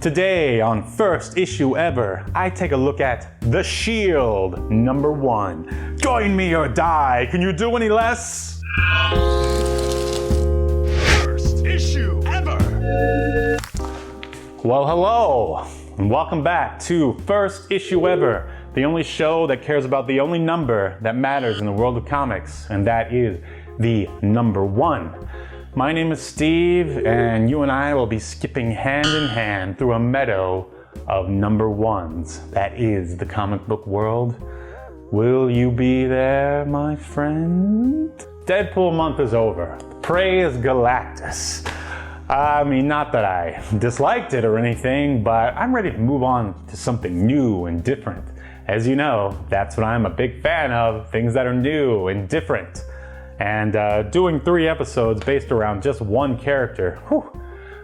Today on First Issue Ever, I take a look at The Shield #1. Join me or die. Can you do any less? First Issue Ever. Well, hello, and welcome back to First Issue Ever, the only show that cares about the only number that matters in the world of comics, and that is the number 1. My name is Steve, and you and I will be skipping hand in hand through a meadow of number 1s. That is the comic book world. Will you be there, my friend? Deadpool month is over. Praise Galactus. I mean, not that I disliked it or anything, but I'm ready to move on to something new and different. As you know, that's what I'm a big fan of, things that are new and different. And doing 3 episodes based around just one character, whew,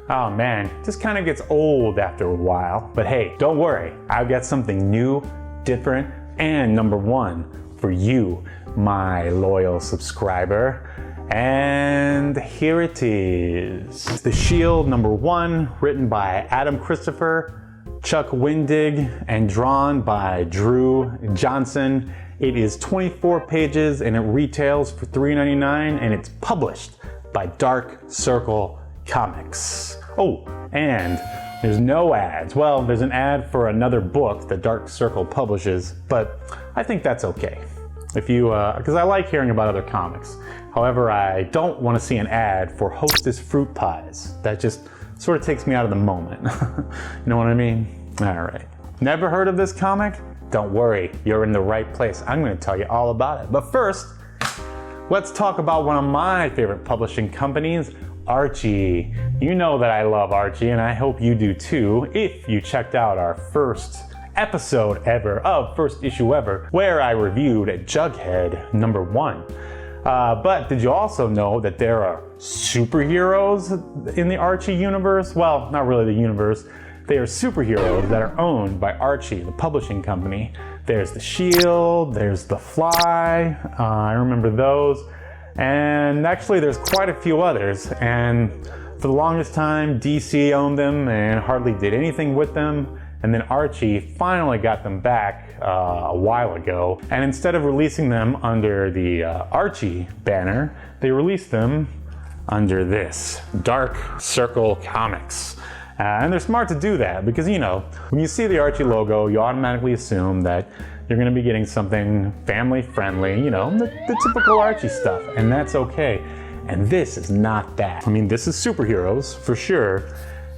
oh man, just kind of gets old after a while. But hey, don't worry, I've got something new, different, and number 1 for you, my loyal subscriber. And here it is. The Shield #1, written by Adam Christopher, Chuck Wendig, and drawn by Drew Johnson. It is 24 pages and it retails for $3.99 and it's published by Dark Circle Comics. Oh, and there's no ads. Well, there's an ad for another book that Dark Circle publishes, but I think that's okay. If you, because I like hearing about other comics. However, I don't want to see an ad for Hostess fruit pies. That just sort of takes me out of the moment. You know what I mean? All right. Never heard of this comic? Don't worry, you're in the right place. I'm going to tell you all about it. But first, let's talk about one of my favorite publishing companies, Archie. You know that I love Archie, and I hope you do too, if you checked out our first episode ever of First Issue Ever, where I reviewed Jughead #1. But did you also know that there are superheroes in the Archie universe? Well, not really the universe. They are superheroes that are owned by Archie, the publishing company. There's the Shield, there's the Fly, I remember those. And actually there's quite a few others. And for the longest time, DC owned them and hardly did anything with them. And then Archie finally got them back a while ago. And instead of releasing them under the Archie banner, they released them under this, Dark Circle Comics. And they're smart to do that because, you know, when you see the Archie logo, you automatically assume that you're going to be getting something family friendly, you know, the typical Archie stuff, and that's okay. And this is not that. I mean, this is superheroes for sure,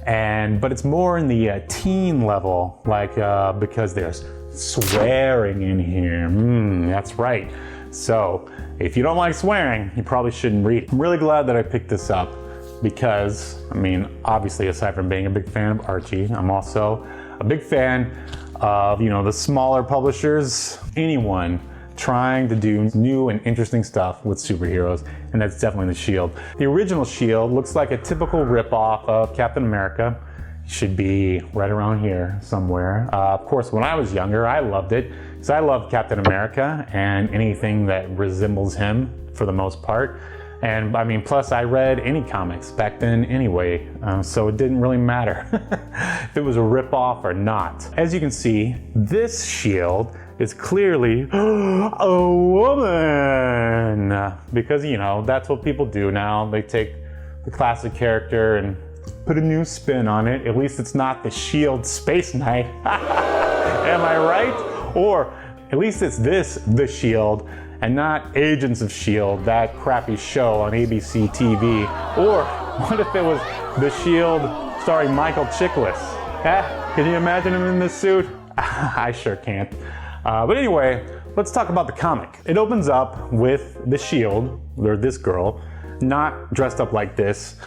but it's more in the teen level, like because there's swearing in here. That's right. So if you don't like swearing, you probably shouldn't read it. I'm really glad that I picked this up. Because, I mean, obviously aside from being a big fan of Archie, I'm also a big fan of, you know, the smaller publishers, anyone trying to do new and interesting stuff with superheroes, and that's definitely the Shield. The original Shield looks like a typical ripoff of Captain America. It should be right around here somewhere. Of course, when I was younger, I loved it, because I loved Captain America and anything that resembles him for the most part. And I mean, plus I read any comics back then anyway, so it didn't really matter if it was a ripoff or not. As you can see, this Shield is clearly a woman. Because, you know, that's what people do now. They take the classic character and put a new spin on it. At least it's not the Shield Space Knight. Am I right? Or at least it's The Shield, and not Agents of S.H.I.E.L.D., that crappy show on ABC TV. Or what if it was The Shield starring Michael Chiklis? Can you imagine him in this suit? I sure can't. But anyway, let's talk about the comic. It opens up with the Shield, or this girl, not dressed up like this,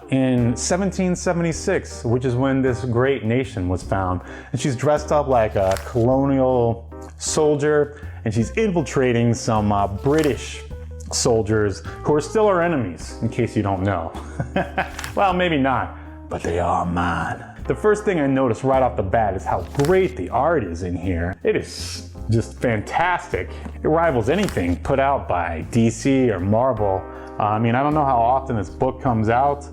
in 1776, which is when this great nation was found. And she's dressed up like a colonial soldier, and she's infiltrating some British soldiers who are still our enemies, in case you don't know. Well, maybe not, but they are mine. The first thing I noticed right off the bat is how great the art is in here. It is just fantastic. It rivals anything put out by DC or Marvel. I mean, I don't know how often this book comes out,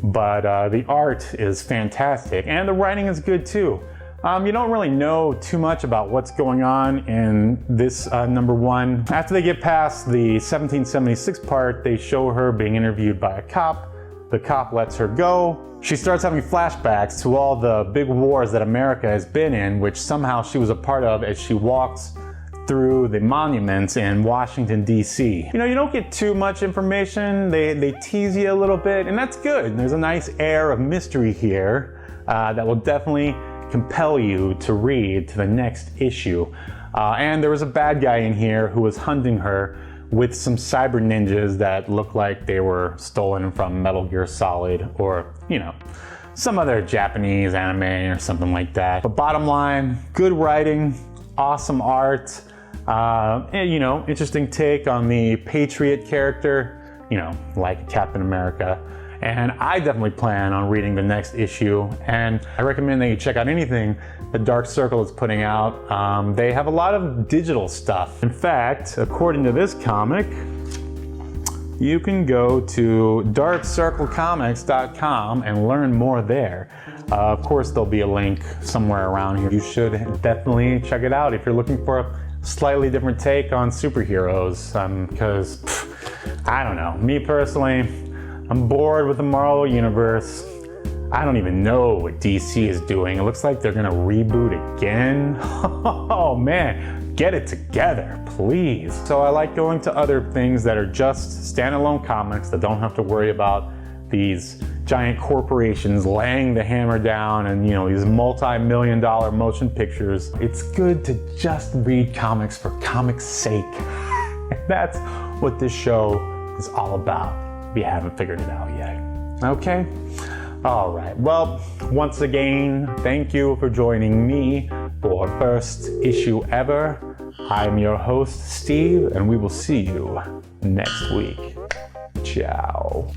but the art is fantastic and the writing is good too. You don't really know too much about what's going on in this number one. After they get past the 1776 part, they show her being interviewed by a cop. The cop lets her go. She starts having flashbacks to all the big wars that America has been in, which somehow she was a part of as she walks through the monuments in Washington, D.C. You know, you don't get too much information. They tease you a little bit, and that's good. There's a nice air of mystery here that will definitely compel you to read to the next issue. And there was a bad guy in here who was hunting her with some cyber ninjas that looked like they were stolen from Metal Gear Solid or, you know, some other Japanese anime or something like that. But bottom line, good writing, awesome art, and, you know, interesting take on the patriot character, you know, like Captain America. And I definitely plan on reading the next issue, and I recommend that you check out anything that Dark Circle is putting out. They have a lot of digital stuff. In fact, according to this comic, you can go to darkcirclecomics.com and learn more there. Of course, there'll be a link somewhere around here. You should definitely check it out if you're looking for a slightly different take on superheroes, because I don't know, me personally, I'm bored with the Marvel Universe. I don't even know what DC is doing. It looks like they're gonna reboot again. Oh man, get it together, please. So I like going to other things that are just standalone comics that don't have to worry about these giant corporations laying the hammer down and, you know, these multi-million-dollar motion pictures. It's good to just read comics for comics' sake. And that's what this show is all about. If you haven't figured it out yet. Okay? All right. Well, once again, thank you for joining me for First Issue Ever. I'm your host, Steve, and we will see you next week. Ciao.